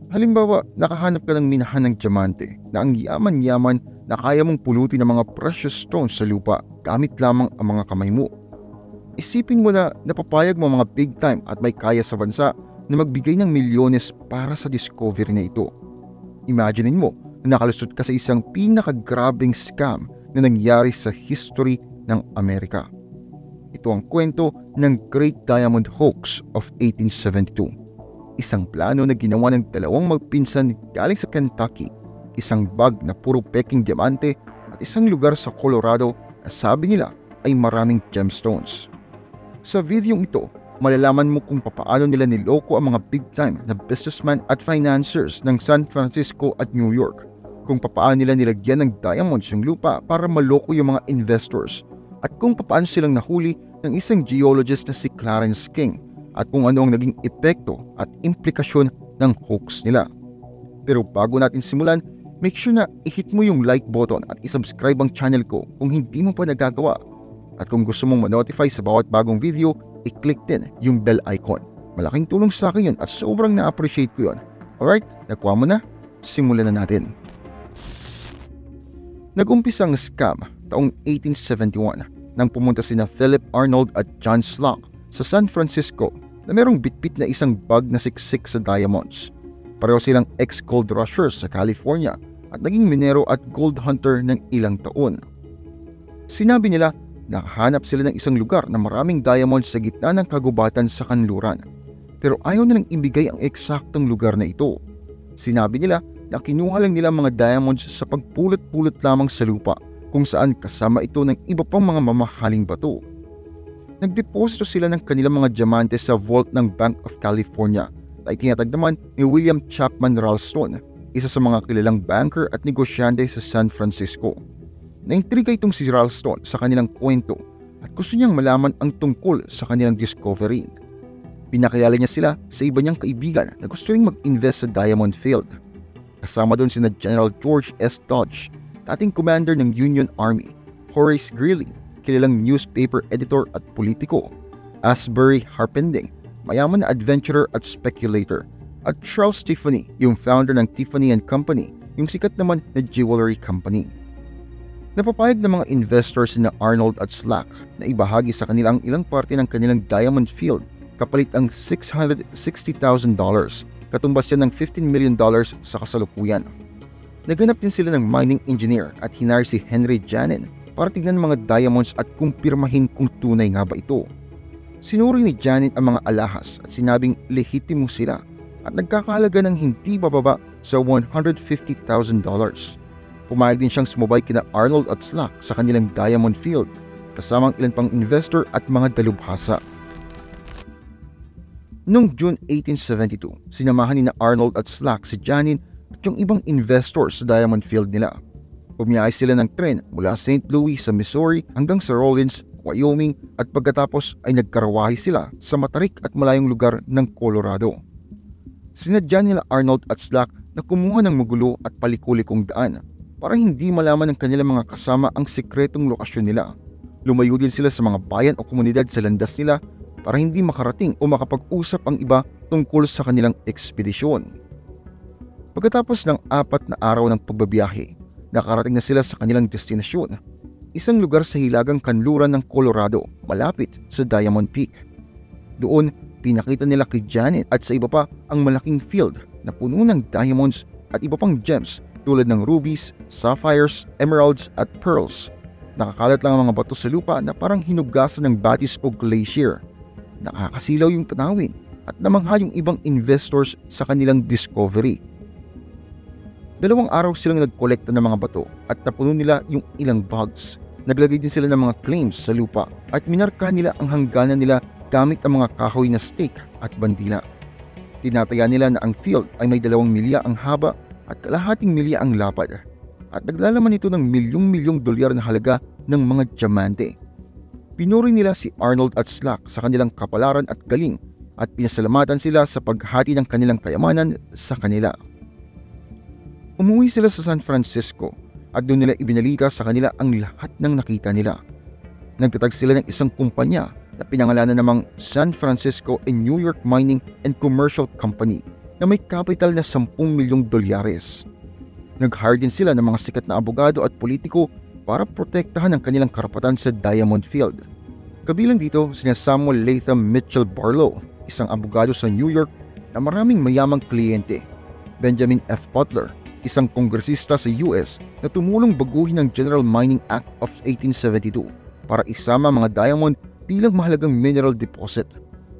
Halimbawa, nakahanap ka ng minahan ng diamante na ang yaman-yaman na kaya mong pulutin ng mga precious stones sa lupa gamit lamang ang mga kamay mo. Isipin mo na napapayag mo mga big time at may kaya sa bansa na magbigay ng milyones para sa discovery na ito. Imaginein mo na nakalusot ka sa isang pinakagrabing scam na nangyari sa history ng Amerika. Ito ang kwento ng Great Diamond Hoax of 1872. Isang plano na ginawa ng dalawang magpinsan galing sa Kentucky, isang bag na puro peking diamante at isang lugar sa Colorado na sabi nila ay maraming gemstones. Sa videong ito, malalaman mo kung papaano nila niloko ang mga big time na businessman at financiers ng San Francisco at New York, kung papaano nila nilagyan ng diamonds yung lupa para maloko yung mga investors, at kung papaano silang nahuli ng isang geologist na si Clarence King, at kung ano ang naging epekto at implikasyon ng hoax nila. Pero bago natin simulan, make sure na i-hit mo yung like button at isubscribe ang channel ko kung hindi mo pa nagagawa. At kung gusto mong ma-notify sa bawat bagong video, i-click din yung bell icon. Malaking tulong sa akin yun at sobrang na-appreciate ko yun. Alright, nakuha mo na? Simulan na natin. Nag-umpisa ang scam taong 1871 nang pumunta sina Philip Arnold at John Slack sa San Francisco na merong bitbit na isang bag na siksik sa diamonds. Pareho silang ex-gold rushers sa California at naging minero at gold hunter ng ilang taon. Sinabi nila na hanap sila ng isang lugar na maraming diamonds sa gitna ng kagubatan sa kanluran. Pero ayaw nilang ibigay ang eksaktong lugar na ito. Sinabi nila na kinuha lang nila mga diamonds sa pagpulot-pulot lamang sa lupa kung saan kasama ito ng iba pang mga mamahaling bato. Nagdeposito sila ng kanilang mga diamante sa vault ng Bank of California na itinatag naman ni William Chapman Ralston, isa sa mga kilalang banker at negosyante sa San Francisco. Naintriga itong si Ralston sa kanilang kwento at gusto niyang malaman ang tungkol sa kanilang discovery. Pinakilala niya sila sa iba niyang kaibigan na gusto ring mag-invest sa diamond field. Kasama doon sina General George S. Dodge, dating commander ng Union Army, Horace Greeley, kilalang newspaper editor at politiko, Asbury Harpending, mayaman na adventurer at speculator, at Charles Tiffany, yung founder ng Tiffany & Company, yung sikat naman na jewelry company. Napapayag ng mga investors na Arnold at Slack na ibahagi sa kanila ang ilang parte ng kanilang diamond field kapalit ang $660,000, katumbas yan ng $15 million sa kasalukuyan. Naghanap din sila ng mining engineer at hinire si Henry Janin para tignan mga diamonds at kumpirmahin kung tunay nga ba ito. Sinuri ni Janet ang mga alahas at sinabing lehitimo sila at nagkakahalaga ng hindi bababa sa $150,000. Pumayag din siyang sumabay kina Arnold at Slack sa kanilang diamond field kasamang ilan pang investor at mga dalubhasa. Noong June 1872, sinamahan ni Arnold at Slack si Janin at yung ibang investors sa diamond field nila. Bumiyay sila ng tren mula St. Louis sa Missouri hanggang sa Rawlins, Wyoming at pagkatapos ay nagkarawahi sila sa matarik at malayong lugar ng Colorado. Sinadya nila Arnold at Slack na kumuha ng magulo at palikulikong daan para hindi malaman ng kanilang mga kasama ang sikretong lokasyon nila. Lumayo din sila sa mga bayan o komunidad sa landas nila para hindi makarating o makapag-usap ang iba tungkol sa kanilang ekspedisyon. Pagkatapos ng 4 na araw ng pagbabiyahe, nakarating na sila sa kanilang destinasyon, isang lugar sa hilagang kanluran ng Colorado malapit sa Diamond Peak. Doon, pinakita nila kay Janet at sa iba pa ang malaking field na puno ng diamonds at iba pang gems tulad ng rubies, sapphires, emeralds at pearls. Nakakalat lang ang mga bato sa lupa na parang hinugasan ng batis o glacier. Nakakasilaw yung tanawin at namangha yung ibang investors sa kanilang discovery. 2 araw silang nagkolekta ng mga bato at napuno nila yung ilang bags. Naglagay din sila ng mga claims sa lupa at minarka nila ang hangganan nila gamit ang mga kahoy na stake at bandila. Tinataya nila na ang field ay may 2 milya ang haba at kalahating milya ang lapad at naglalaman ito ng milyong-milyong dolyar na halaga ng mga diamante. Pinuri nila si Arnold at Slack sa kanilang kapalaran at galing at pinasalamatan sila sa paghati ng kanilang kayamanan sa kanila. Umuwi sila sa San Francisco at doon nila ibinalita sa kanila ang lahat ng nakita nila. Nagtatag sila ng isang kumpanya na pinangalanan namang San Francisco and New York Mining and Commercial Company na may kapital na 10 milyong dolyares. Nag-hire din sila ng mga sikat na abogado at politiko para protektahan ang kanilang karapatan sa Diamond Field. Kabilang dito sina Samuel Latham Mitchell Barlow, isang abogado sa New York na maraming mayamang kliyente, Benjamin F. Butler, isang kongresista sa US na tumulong baguhin ang General Mining Act of 1872 para isama mga diamond bilang mahalagang mineral deposit,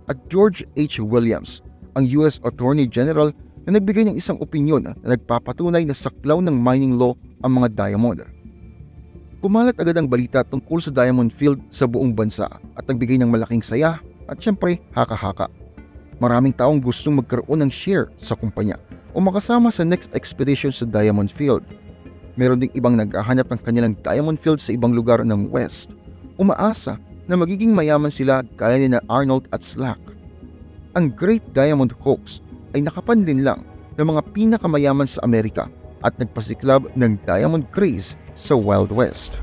at George H. Williams, ang US Attorney General na nagbigay ng isang opinyon na nagpapatunay na saklaw ng mining law ang mga diamond. Kumalat agad ang balita tungkol sa Diamond Field sa buong bansa at nagbigay ng malaking saya at syempre haka-haka. Maraming taong gustong magkaroon ng share sa kumpanya o makasama sa next expedition sa Diamond Field. Meron ding ibang naghahanap ng kanilang Diamond Field sa ibang lugar ng West. Umaasa na magiging mayaman sila gaya ni na Arnold at Slack. Ang Great Diamond Hoax ay nakapanlin lang ng mga pinakamayaman sa Amerika at nagpasiklab ng diamond craze sa Wild West.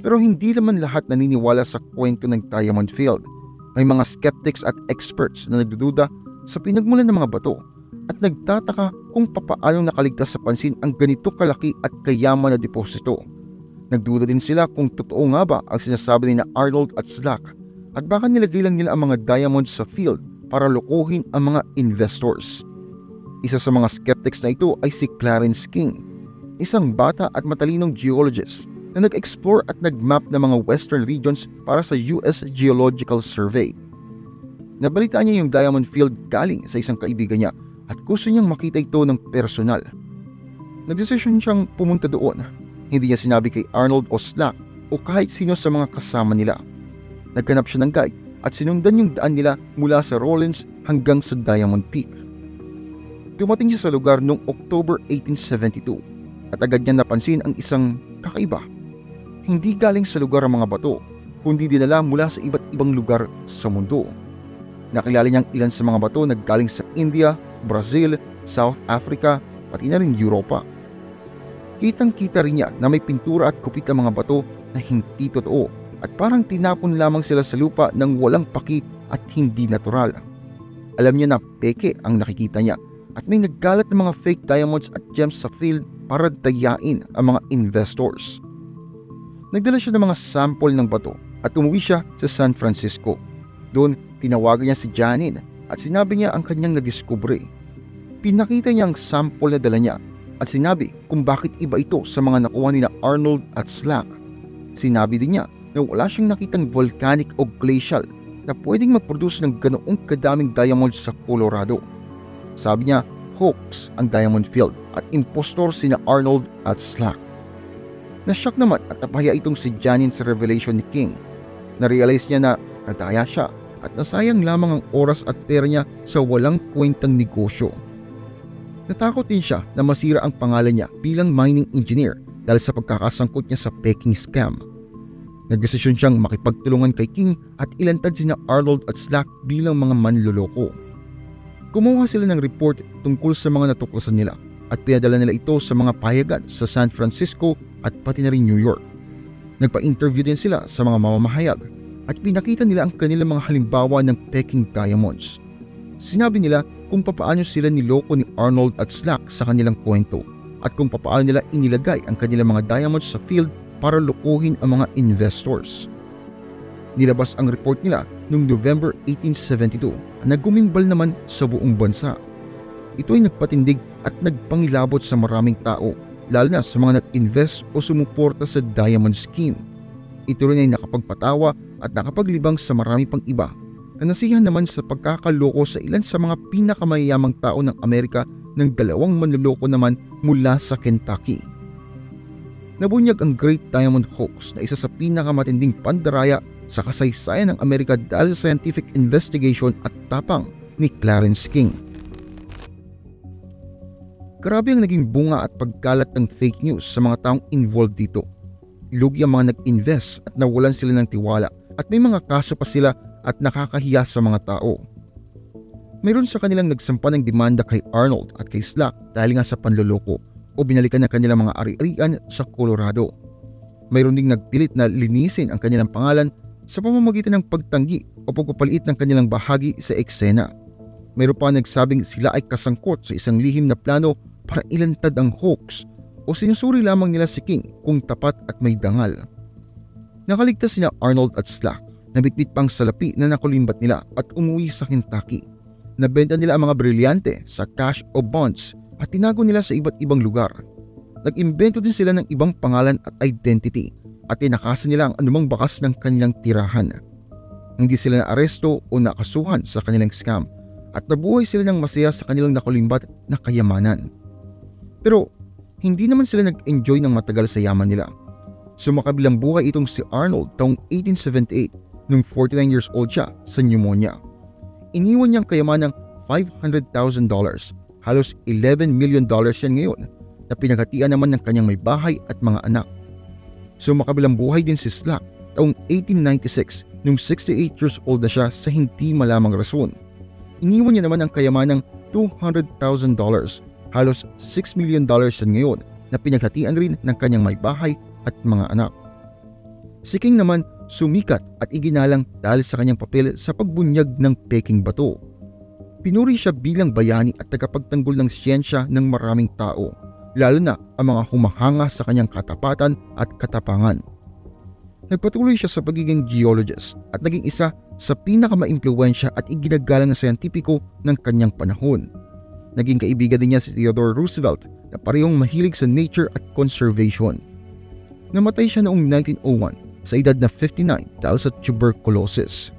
Pero hindi naman lahat naniniwala sa kwento ng Diamond Field. May mga skeptics at experts na nagdududa sa pinagmulan ng mga bato at nagtataka kung papaano nakaligtas sa pansin ang ganito kalaki at kayaman na deposito. Nagduda din sila kung totoo nga ba ang sinasabi ni na Arnold at Slack at baka nilagay lang nila ang mga diamonds sa field para lokohin ang mga investors. Isa sa mga skeptics na ito ay si Clarence King, isang bata at matalinong geologist na nag-explore at nag-map ng mga western regions para sa US Geological Survey. Nabalitaan niya yung Diamond Field galing sa isang kaibigan niya at gusto niyang makita ito ng personal. Nagdesisyon siyang pumunta doon. Hindi niya sinabi kay Arnold o Slack o kahit sino sa mga kasama nila. Naghanap siya ng guide at sinundan yung daan nila mula sa Rawlins hanggang sa Diamond Peak. Dumating siya sa lugar noong October 1872 at agad niya napansin ang isang kakaiba. Hindi galing sa lugar ang mga bato, kundi dinala mula sa iba't ibang lugar sa mundo. Nakilala niyang ilan sa mga bato na galing sa India, Brazil, South Africa, pati na rin Europa. Kitang-kita rin niya na may pintura at kupit ang mga bato na hindi totoo at parang tinapon lamang sila sa lupa ng walang paki at hindi natural. Alam niya na peke ang nakikita niya at may naggalat ng mga fake diamonds at gems sa field para dayain ang mga investors. Nagdala siya ng mga sample ng bato at umuwi siya sa San Francisco. Doon, tinawagan niya si Janine at sinabi niya ang kanyang nadiskubre. Pinakita niya ang sample na dala niya at sinabi kung bakit iba ito sa mga nakuha ni na Arnold at Slack. Sinabi din niya na wala siyang nakitang volcanic o glacial na pwedeng mag-produce ng ganoong kadaming diamonds sa Colorado. Sabi niya, hoax ang Diamond Field at impostor sina Arnold at Slack. Nashock naman at napahiya itong si Janine sa revelation ni King. Na-realize niya na nadaya siya at nasayang lamang ang oras at pera niya sa walang kwentang negosyo. Natakot din siya na masira ang pangalan niya bilang mining engineer dahil sa pagkakasangkot niya sa peking scam. Nagdesisyon siyang makipagtulungan kay King at ilantad sina Arnold at Slack bilang mga manloloko. Kumuha sila ng report tungkol sa mga natuklasan nila at pinadala nila ito sa mga payagan sa San Francisco at pati na rin New York. Nagpa-interview din sila sa mga mamamahayag at pinakita nila ang kanilang mga halimbawa ng peking diamonds. Sinabi nila kung papaano sila niloko ni Arnold at Slack sa kanilang kwento at kung papaano nila inilagay ang kanilang mga diamonds sa field para lokohin ang mga investors. Nilabas ang report nila noong November 1872 na gumimbal naman sa buong bansa. Ito ay nagpatindig at nagpangilabot sa maraming tao, lalo na sa mga nag-invest o sumuporta sa Diamond Scheme. Ito rin ay nakapagpatawa at nakapaglibang sa marami pang iba na nasiyahan naman sa pagkakaloko sa ilan sa mga pinakamayayamang tao ng Amerika ng dalawang manloloko naman mula sa Kentucky. Nabunyag ang Great Diamond Hoax na isa sa pinakamatinding pandaraya sa kasaysayan ng Amerika dahil sa scientific investigation at tapang ni Clarence King. Grabe ang naging bunga at pagkalat ng fake news sa mga taong involved dito. Lugi ang mga nag-invest at nawalan sila ng tiwala at may mga kaso pa sila at nakakahiya sa mga tao. Mayroon sa kanilang nagsampa ng demanda kay Arnold at kay Slack dahil nga sa panloloko o binalikan ng kanilang mga ari-arian sa Colorado. Mayroon ding nagpilit na linisin ang kanilang pangalan sa pamamagitan ng pagtanggi o pagpapalit ng kanilang bahagi sa eksena. mayroon pa nagsabing sila ay kasangkot sa isang lihim na plano para ilantad ang hoax o sinusuri lamang nila si King kung tapat at may dangal. Nakaligtas sina Arnold at Slack, nabitbit pang salapi na nakulimbat nila at umuwi sa Kentucky. Nabenta nila ang mga brilyante sa cash o bonds at tinago nila sa iba't ibang lugar. Nag-imbento din sila ng ibang pangalan at identity at tinakasan nila ang anumang bakas ng kanilang tirahan. Hindi sila naaresto o nakasuhan sa kanilang scam at nabuhay sila ng masaya sa kanilang nakulimbat na kayamanan. Pero hindi naman sila nag-enjoy ng matagal sa yaman nila. Sumakabilang buhay itong si Arnold taong 1878 nung 49 years old siya sa pneumonia. Iniwan niyang kayamanang $500,000, halos $11 million yan ngayon, na pinaghatian naman ng kanyang may bahay at mga anak. Sumakabilang buhay din si Slack taong 1896 nung 68 years old na siya sa hindi malamang rason. Iniwan niya naman ang kayamanang $200,000, halos $6 million yan ngayon, na pinaghatian rin ng kanyang may bahay at mga anak. Si King naman sumikat at iginalang dahil sa kanyang papel sa pagbunyag ng Peking bato. Pinuri siya bilang bayani at tagapagtanggol ng siyensya ng maraming tao, lalo na ang mga humahanga sa kanyang katapatan at katapangan. Nagpatuloy siya sa pagiging geologist at naging isa sa pinakamaimpluwensya at iginagalang na siyentipiko ng kanyang panahon. Naging kaibigan din niya si Theodore Roosevelt na parehong mahilig sa nature at conservation. Namatay siya noong 1901 sa edad na 59 dahil sa tuberculosis.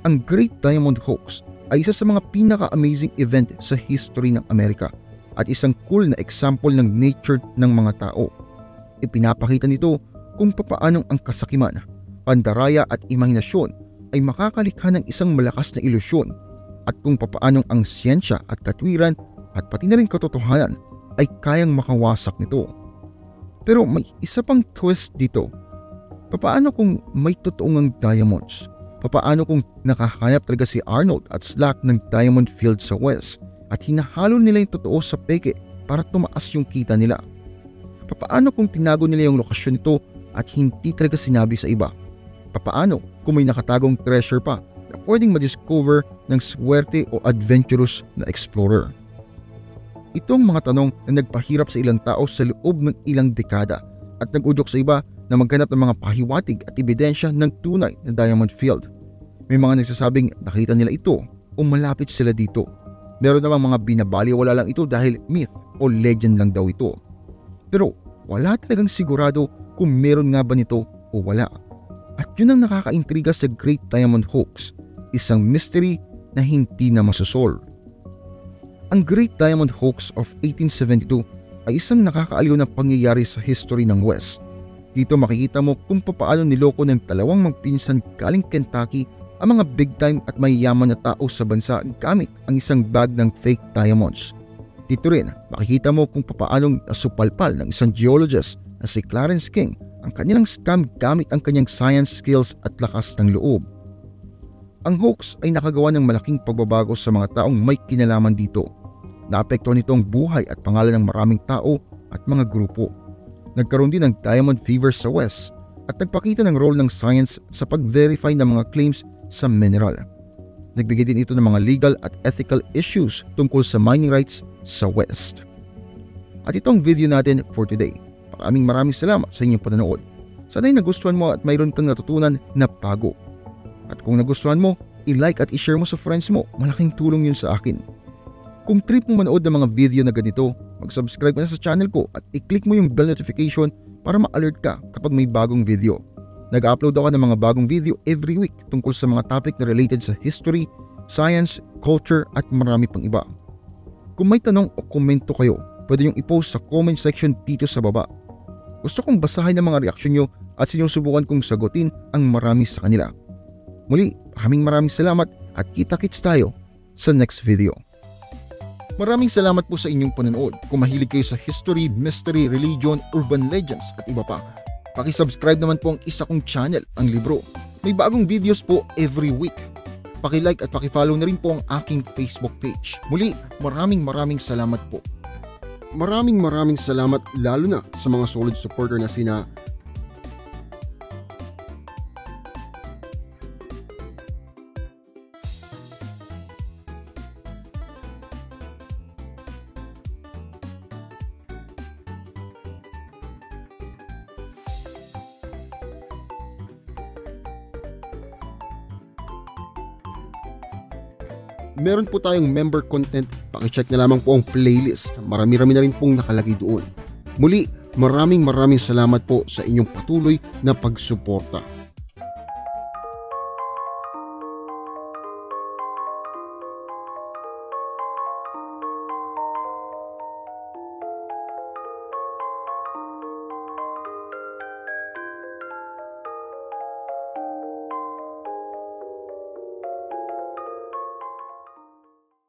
Ang Great Diamond Hoax ay isa sa mga pinaka-amazing event sa history ng Amerika at isang cool na example ng nature ng mga tao. Ipinapakita nito kung papaanong ang kasakiman, pandaraya at imahinasyon ay makakalikha ng isang malakas na ilusyon at kung papaanong ang siyensya at katwiran at pati na rin katotohanan ay kayang makawasak nito. Pero may isa pang twist dito. Papaano kung may totoong ang diamonds? Papaano kung nakahanap talaga si Arnold at Slack ng diamond field sa West at hinahalo nila yung totoo sa peke para tumaas yung kita nila? Papaano kung tinago nila yung lokasyon nito at hindi talaga sinabi sa iba? Papaano kung may nakatagong treasure pa na pwedeng ma-discover ng swerte o adventurous na explorer? Itong mga tanong na nagpahirap sa ilang tao sa loob ng ilang dekada at nag-udyok sa iba na maghanap ng mga pahiwatig at ebidensya ng tunay na diamond field. May mga nagsasabing nakita nila ito o malapit sila dito. Meron namang mga binabaliwala lang ito dahil myth o legend lang daw ito. Pero wala talagang sigurado kung meron nga ba nito o wala. At yun ang nakakaintriga sa Great Diamond Hoax, isang mystery na hindi na masosolve. Ang Great Diamond Hoax of 1872 ay isang nakakaaliw na pangyayari sa history ng West. Dito makikita mo kung papaano niloko ng dalawang magpinsan galing Kentucky ang mga big time at mayayaman na tao sa bansa gamit ang isang bag ng fake diamonds. Dito rin makikita mo kung papaanong nasupalpal ng isang geologist na si Clarence King ang kanilang scam gamit ang kanyang science skills at lakas ng loob. Ang hoax ay nakagawa ng malaking pagbabago sa mga taong may kinalaman dito. Naapektuhan nito ang buhay at pangalan ng maraming tao at mga grupo. Nagkaroon din ng diamond fever sa West at nagpakita ng role ng science sa pag-verify ng mga claims sa mineral. Nagbigay din ito ng mga legal at ethical issues tungkol sa mining rights sa West. At itong video natin for today. Maraming salamat sa inyong panonood. Sana'y nagustuhan mo at mayroon kang natutunan na bago. At kung nagustuhan mo, i-like at i-share mo sa friends mo. Malaking tulong yun sa akin. Kung trip mo manood ng mga video na ganito, mag-subscribe ka na sa channel ko at i-click mo yung bell notification para ma-alert ka kapag may bagong video. Nag-upload ako ng mga bagong video every week tungkol sa mga topic na related sa history, science, culture at marami pang iba. Kung may tanong o komento kayo, pwede niyong i-post sa comment section dito sa baba. Gusto kong basahin ang mga reaksyon nyo at sinusubukan kong sagutin ang marami sa kanila. Muli, maraming salamat at kita-kits tayo sa next video. Maraming salamat po sa inyong panonood. Kung mahilig kayo sa history, mystery, religion, urban legends at iba pa, paki-subscribe naman po ang isa kong channel, Ang Libro. May bagong videos po every week. Paki-like at paki-follow na rin po ang aking Facebook page. Muli, maraming salamat po. Maraming salamat lalo na sa mga solid supporter na sina meron po tayong member content. Pakicheck na lamang po ang playlist. Marami-rami na rin pong nakalagay doon. Muli, maraming salamat po sa inyong patuloy na pagsuporta.